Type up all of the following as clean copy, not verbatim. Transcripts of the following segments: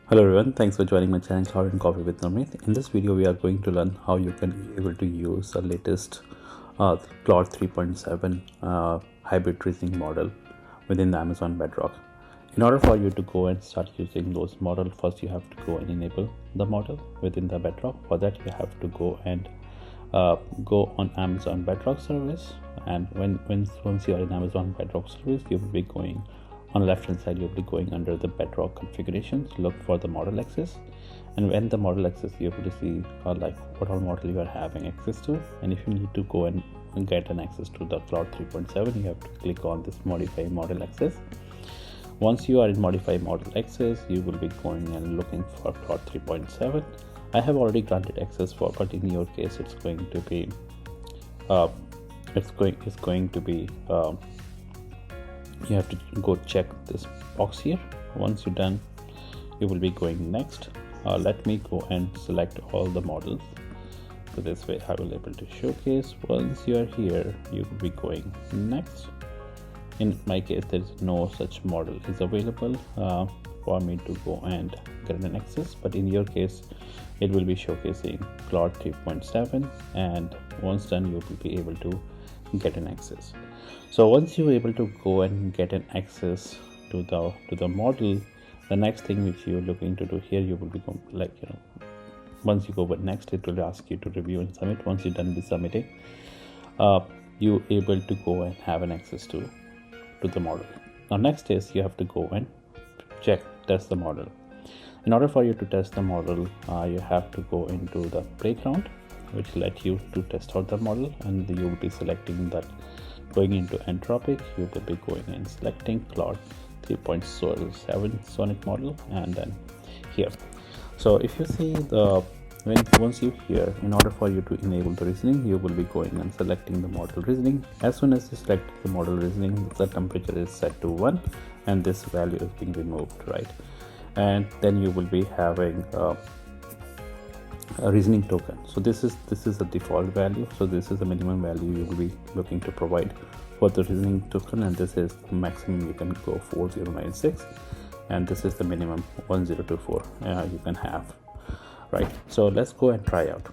Hello everyone, thanks for joining my channel Cloud and Coffee with Namit. In this video, we are going to learn how you can be able to use the latest Claude 3.7 hybrid reasoning model within the Amazon Bedrock. In order for you to go and start using those models, first you have to go and enable the model within the Bedrock. For that, you have to go and go on Amazon Bedrock service, and once you are in Amazon Bedrock service, you will be going on the left hand side. You'll be going under the Bedrock configurations, look for the model access, and when the model access, you have to see like what all model you are having access to. And if you need to go and get an access to the Cloud 3.7, you have to click on this modify model access. Once you are in modify model access, you will be going and looking for Cloud 3.7. I have already granted access for, but in your case it's going to be you have to go check this box here. Once you're done, you will be going next. Let me go and select all the models, so this way I will be able to showcase. Once you are here, you will be going next. In my case, there is no such model is available for me to go and get an access, but in your case it will be showcasing Claude 3.7, and once done, you will be able to get an access. So once you're able to go and get an access to the model, the next thing which you're looking to do here, you will be once you go but next, it will ask you to review and submit. Once you're done with submitting, you're able to go and have an access to the model. Now next is you have to go and test the model. In order for you to test the model, you have to go into the playground, which let you to test out the model, and you will be selecting that. Going into Anthropic, you will be going and selecting Claude 3.7 Sonnet model, and then here. So if you see once you here, in order for you to enable the reasoning, you will be going and selecting the model reasoning. As soon as you select the model reasoning, the temperature is set to 1 and this value is being removed, right? And then you will be having a reasoning token. So this is the default value, so this is the minimum value you will be looking to provide for the reasoning token, and this is the maximum you can go 4096, and this is the minimum 1024 you can have, right? So let's go and try out.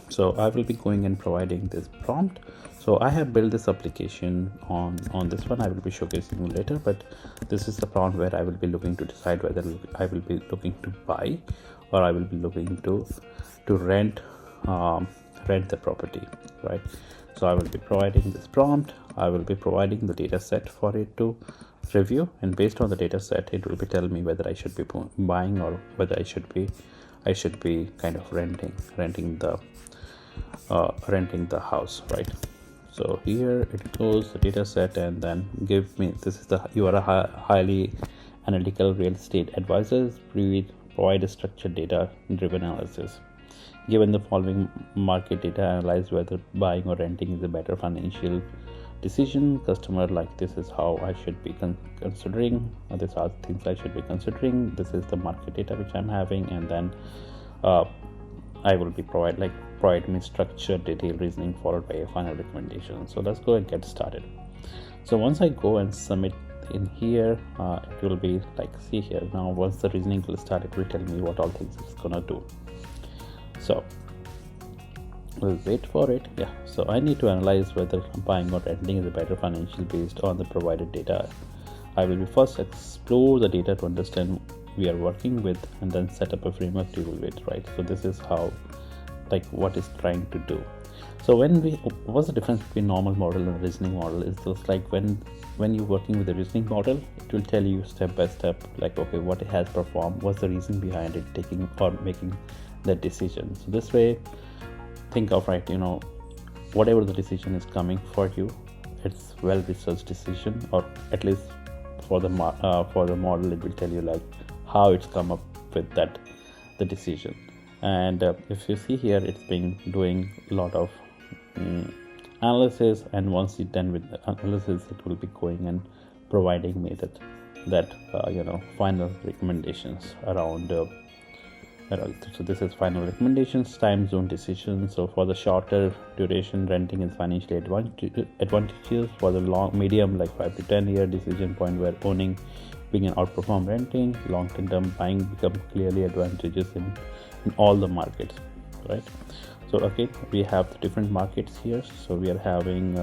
So I will be going and providing this prompt. So I have built this application on this one. I will be showcasing later, but this is the prompt where I will be looking to decide whether I will be looking to buy or I will be looking to rent the property, right? So I will be providing this prompt. I will be providing the data set for it to review, and based on the data set, it will be telling me whether I should be buying or whether I should be kind of renting the house, right? So here it goes the data set, and then give me you are a highly analytical real estate advisor. Provide a structured data driven analysis. Given the following market data, analyze whether buying or renting is a better financial decision. Customer, like, this is how I should be considering. These are things I should be considering. This is the market data which I'm having, and then I will be provide me structured detailed reasoning followed by a final recommendation. So let's go and get started. So once I go and submit in here, it will be like, see here now, once the reasoning will start, it will tell me what all things it's gonna do. So we'll wait for it. Yeah, so I need to analyze whether buying or renting is a better financial based on the provided data. I will be first explore the data to understand we are working with, and then set up a framework to evaluate, right? So this is how, like, what is trying to do. So what's the difference between normal model and reasoning model is just like when you're working with a reasoning model, it will tell you step by step, like, okay, what it has performed, what's the reason behind it taking or making that decision. So this way, think of, right, whatever the decision is coming for you, it's well researched decision, or at least for the model, it will tell you like how it's come up with the decision. And if you see here, it's been doing a lot of analysis, and once you're done with the analysis, it will be going and providing me that final recommendations around so this is final recommendations, time zone decisions. So for the shorter duration, renting is financially advantageous. For the long medium, like 5 to 10 year decision point, where owning we can outperform renting. Long-term buying become clearly advantageous in all the markets, right? So again, we have the different markets here. So we are having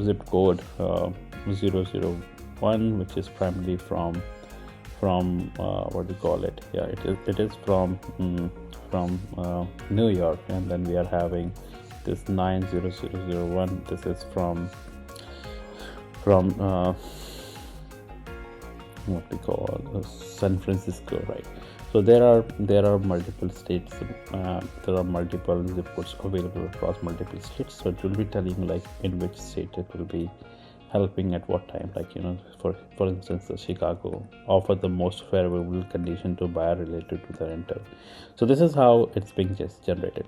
zip code 001, which is primarily from what do you call it? Yeah, it is from New York. And then we are having this 90001. This is from what we call San Francisco, right? So there are multiple states, there are multiple zip codes available across multiple states. So it will be telling like in which state it will be helping at what time. Like, for instance, the Chicago offer the most favorable condition to buyer related to the renter. So this is how it's being just generated.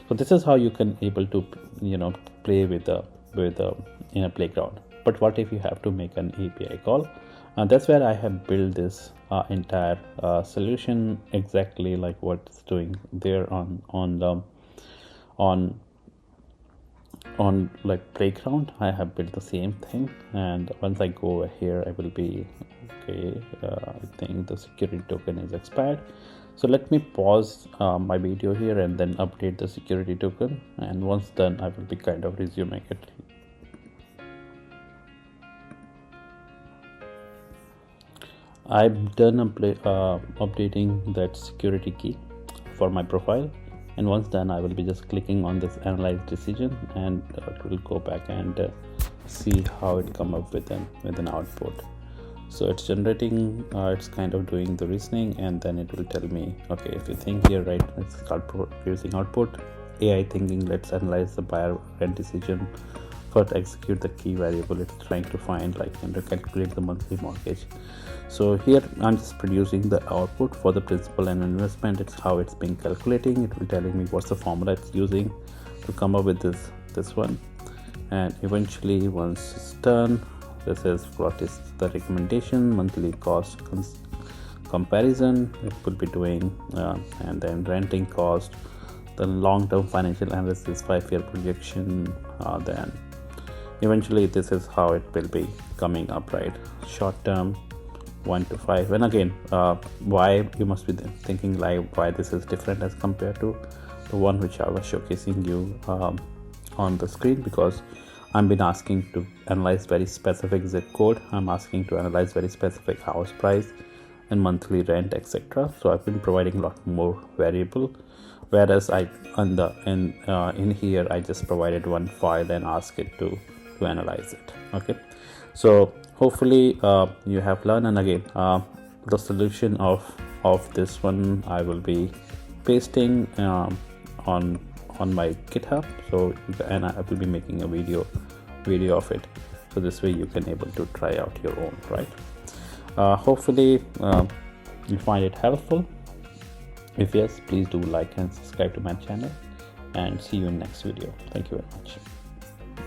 So this is how you can able to play with in a playground. But what if you have to make an API call? That's where I have built this entire solution, exactly like what it's doing there on like playground. I have built the same thing, and once I go over here, I will be okay. I think the security token is expired. So let me pause my video here and then update the security token, and once done, I will be kind of resuming it. I've done updating that security key for my profile, and once done, I will be just clicking on this analyze decision, and it will go back and see how it come up with an output. So it's generating, it's kind of doing the reasoning, and then it will tell me, okay, if you think here, right, let's start producing output. AI thinking, let's analyze the buyer rent decision. First, execute the key variable it's trying to find, like, and to calculate the monthly mortgage. So here I'm just producing the output for the principal and investment. It's how it's been calculating. It will telling me what's the formula it's using to come up with this one, and eventually once it's done, this is what is the recommendation monthly cost comparison it will be doing, and then renting cost, the long-term financial analysis, 5-year projection, then eventually this is how it will be coming up, right? Short-term 1 to 5. And again, why you must be thinking like why this is different as compared to the one which I was showcasing you on the screen, because I've been asking to analyze very specific zip code, I'm asking to analyze very specific house price and monthly rent, etc. So I've been providing a lot more variable, whereas in here I just provided one file and asked it to analyze it. Okay, so hopefully you have learned. And again, the solution of this one I will be pasting on my GitHub, so and I will be making a video of it, so this way you can able to try out your own, right? Hopefully you find it helpful. If yes, please do like and subscribe to my channel, and see you in next video. Thank you very much.